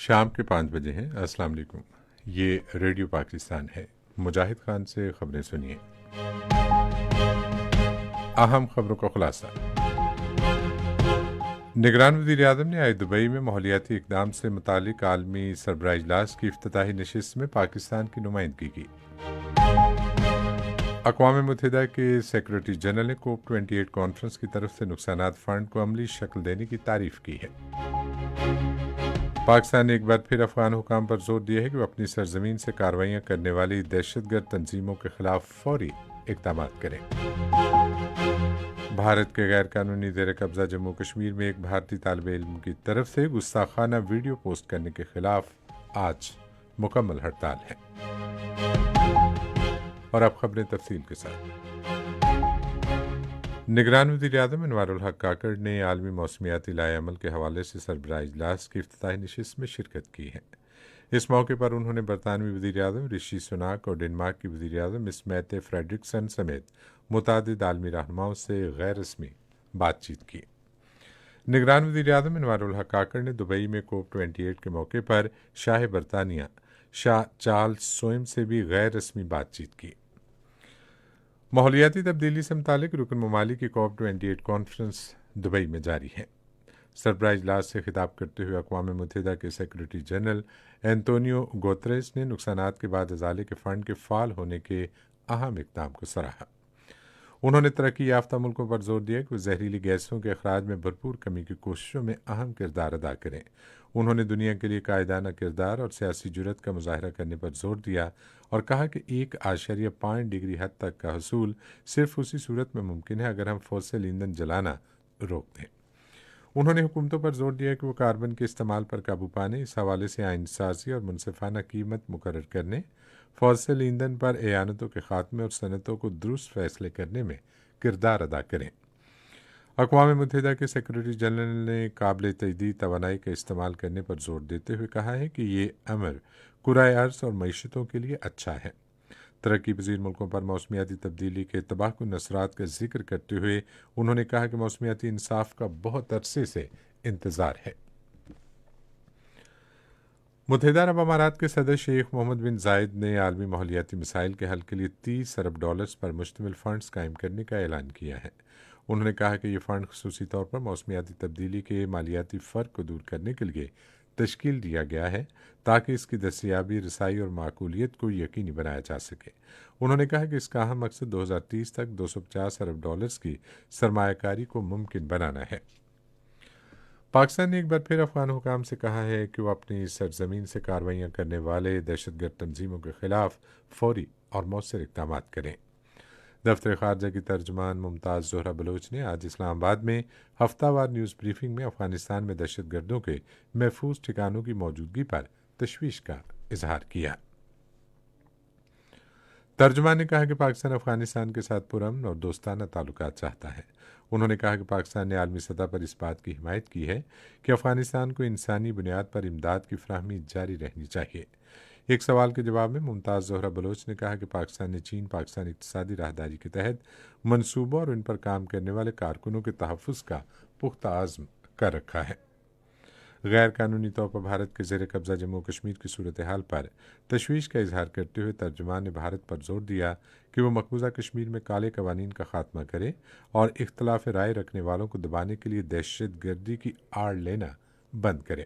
شام کے 5 بجے ہیں۔ السلام علیکم، یہ ریڈیو پاکستان ہے۔ مجاہد خان سے خبریں سنیے۔ اہم خبروں کا خلاصہ۔ نگران وزیر اعظم نے آج دبئی میں ماحولیاتی اقدام سے متعلق عالمی سربراہ اجلاس کی افتتاحی نشست میں پاکستان کی نمائندگی کی۔ اقوام متحدہ کے سیکرٹری جنرل نے کوپ 28 کانفرنس کی طرف سے نقصانات فنڈ کو عملی شکل دینے کی تعریف کی ہے۔ پاکستان نے ایک بار پھر افغان حکام پر زور دیا ہے کہ وہ اپنی سرزمین سے کارروائیاں کرنے والی دہشت گرد تنظیموں کے خلاف فوری اقدامات کریں۔ بھارت کے غیر قانونی زیر قبضہ جموں کشمیر میں ایک بھارتی طالب علم کی طرف سے گستاخانہ ویڈیو پوسٹ کرنے کے خلاف آج مکمل ہڑتال ہے۔ اور اب خبریں تفصیل کے ساتھ۔ نگران وزیر اعظم انوار الحق کاکڑ نے عالمی موسمیاتی لائحہ عمل کے حوالے سے سربراہ اجلاس کی افتتاحی نشست میں شرکت کی ہے۔ اس موقع پر انہوں نے برطانوی وزیر اعظم رشی سناک اور ڈنمارک کی وزیر اعظم اسمیتے فریڈرکسن سمیت متعدد عالمی رہنماؤں سے غیر رسمی بات چیت کی۔ نگران وزیر اعظم انوار الحق کاکڑ نے دبئی میں کوپ 28 کے موقع پر شاہ برطانیہ شاہ چارلس سوئم سے بھی غیر رسمی بات چیت کی۔ ماحولیاتی تبدیلی سے متعلق رکن ممالک کی کوپ 28 کانفرنس دبئی میں جاری ہے۔ سربراہ اجلاس سے خطاب کرتے ہوئے اقوام متحدہ کے سیکرٹری جنرل اینتونیو گوتریس نے نقصانات کے بعد ازالے کے فنڈ کے فعال ہونے کے اہم اقدام کو سراہا۔ انہوں نے ترقی یافتہ ملکوں پر زور دیا کہ وہ زہریلی گیسوں کے اخراج میں بھرپور کمی کی کوششوں میں اہم کردار ادا کریں۔ انہوں نے دنیا کے لیے قائدانہ کردار اور سیاسی جرات کا مظاہرہ کرنے پر زور دیا اور کہا کہ 1.5 ڈگری حد تک کا حصول صرف اسی صورت میں ممکن ہے اگر ہم فوسل ایندھن جلانا روک دیں۔ انہوں نے حکومتوں پر زور دیا کہ وہ کاربن کے استعمال پر قابو پانے، اس حوالے سے آئین سازی اور منصفانہ قیمت مقرر کرنے، فوسل ایندھن پر اعانتوں کے خاتمے اور صنعتوں کو درست فیصلے کرنے میں کردار ادا کریں۔ اقوام متحدہ کے سیکرٹری جنرل نے قابل تجدید توانائی کا استعمال کرنے پر زور دیتے ہوئے کہا ہے کہ یہ امر کرۂ ارض اور معیشتوں کے لیے اچھا ہے۔ ترقی پذیر ملکوں پر موسمیاتی تبدیلی کے تباہ کن اثرات کا ذکر کرتے ہوئے انہوں نے کہا کہ موسمیاتی انصاف کا بہت عرصے سے انتظار ہے۔ متحدہ عرب امارات کے صدر شیخ محمد بن زائد نے عالمی ماحولیاتی مسائل کے حل کے لیے 30 ارب ڈالرز پر مشتمل فنڈز قائم کرنے کا اعلان کیا ہے۔ انہوں نے کہا کہ یہ فنڈ خصوصی طور پر موسمیاتی تبدیلی کے مالیاتی فرق کو دور کرنے کے لیے تشکیل دیا گیا ہے تاکہ اس کی دستیابی، رسائی اور معقولیت کو یقینی بنایا جا سکے۔ انہوں نے کہا کہ اس کا اہم مقصد 2030 تک 250 ارب ڈالرز کی سرمایہ کاری کو ممکن بنانا ہے۔ پاکستان نے ایک بار پھر افغان حکام سے کہا ہے کہ وہ اپنی سرزمین سے کارروائیاں کرنے والے دہشت گرد تنظیموں کے خلاف فوری اور مؤثر اقدامات کریں۔ دفتر خارجہ کی ترجمان ممتاز زہرہ بلوچ نے آج اسلام آباد میں ہفتہ وار نیوز بریفنگ میں افغانستان میں دہشت گردوں کے محفوظ ٹھکانوں کی موجودگی پر تشویش کا اظہار کیا۔ ترجمان نے کہا کہ پاکستان افغانستان کے ساتھ پرامن اور دوستانہ تعلقات چاہتا ہے۔ انہوں نے کہا کہ پاکستان نے عالمی سطح پر اس بات کی حمایت کی ہے کہ افغانستان کو انسانی بنیاد پر امداد کی فراہمی جاری رہنی چاہیے۔ ایک سوال کے جواب میں ممتاز زہرہ بلوچ نے کہا کہ پاکستان نے چین پاکستان اقتصادی راہداری کے تحت منصوبوں اور ان پر کام کرنے والے کارکنوں کے تحفظ کا پختہ عزم کر رکھا ہے۔ غیر قانونی طور پر بھارت کے زیر قبضہ جموں کشمیر کی صورتحال پر تشویش کا اظہار کرتے ہوئے ترجمان نے بھارت پر زور دیا کہ وہ مقبوضہ کشمیر میں کالے قوانین کا خاتمہ کرے اور اختلاف رائے رکھنے والوں کو دبانے کے لیے دہشت گردی کی آڑ لینا بند کرے۔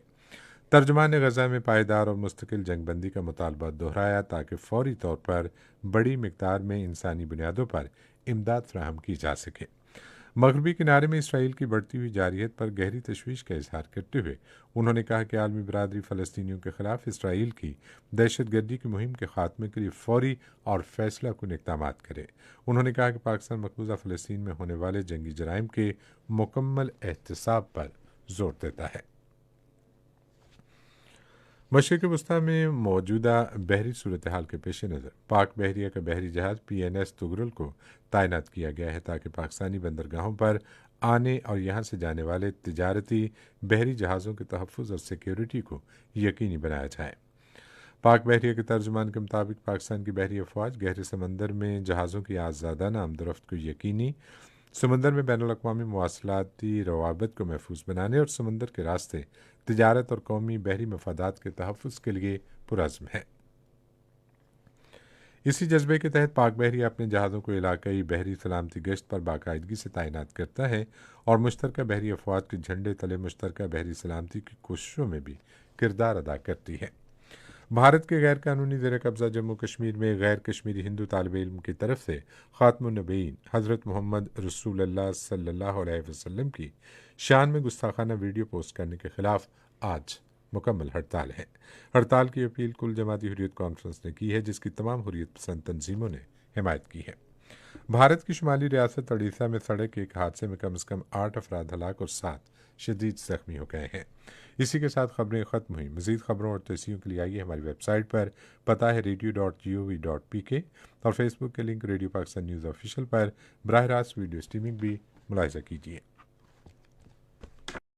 ترجمان نے غزہ میں پائیدار اور مستقل جنگ بندی کا مطالبہ دہرایا تاکہ فوری طور پر بڑی مقدار میں انسانی بنیادوں پر امداد فراہم کی جا سکے۔ مغربی کنارے میں اسرائیل کی بڑھتی ہوئی جارحیت پر گہری تشویش کا اظہار کرتے ہوئے انہوں نے کہا کہ عالمی برادری فلسطینیوں کے خلاف اسرائیل کی دہشت گردی کی مہم کے خاتمے کے لیے فوری اور فیصلہ کن اقدامات کرے۔ انہوں نے کہا کہ پاکستان مقبوضہ فلسطین میں ہونے والے جنگی جرائم کے مکمل احتساب پر زور دیتا ہے۔ مشرق وسطیٰ میں موجودہ بحری صورتحال کے پیش نظر پاک بحریہ کا بحری جہاز PNS تغرل کو تعینات کیا گیا ہے تاکہ پاکستانی بندرگاہوں پر آنے اور یہاں سے جانے والے تجارتی بحری جہازوں کے تحفظ اور سیکیورٹی کو یقینی بنایا جائے۔ پاک بحریہ کے ترجمان کے مطابق پاکستان کی بحری افواج گہرے سمندر میں جہازوں کی آزادانہ آمد و رفت کو یقینی، سمندر میں بین الاقوامی مواصلاتی روابط کو محفوظ بنانے اور سمندر کے راستے تجارت اور قومی بحری مفادات کے تحفظ کے لیے پرعزم ہے۔ اسی جذبے کے تحت پاک بحریہ اپنے جہازوں کو علاقائی بحری سلامتی گشت پر باقاعدگی سے تعینات کرتا ہے اور مشترکہ بحری افواج کے جھنڈے تلے مشترکہ بحری سلامتی کی کوششوں میں بھی کردار ادا کرتی ہے۔ بھارت کے غیر قانونی زیر قبضہ جموں کشمیر میں غیر کشمیری ہندو طالب علم کی طرف سے خاتم النبیین حضرت محمد رسول اللہ صلی اللہ علیہ وسلم کی شان میں گستاخانہ ویڈیو پوسٹ کرنے کے خلاف آج مکمل ہڑتال ہے۔ ہڑتال کی اپیل کل جماعتی حریت کانفرنس نے کی ہے، جس کی تمام حریت پسند تنظیموں نے حمایت کی ہے۔ بھارت کی شمالی ریاست اڑیسہ میں سڑک کے ایک حادثے میں کم از کم 8 افراد ہلاک اور 7 شدید زخمی ہو گئے ہیں۔ اسی کے ساتھ خبریں ختم ہوئیں۔ مزید خبروں اور توسیعوں کے لیے آئیے ہماری ویب سائٹ پر، پتہ ہے radio.gov.pk، اور فیس بک کے link radio Pakistan news official پر براہ راست ویڈیو اسٹریمنگ بھی ملاحظہ کیجیے۔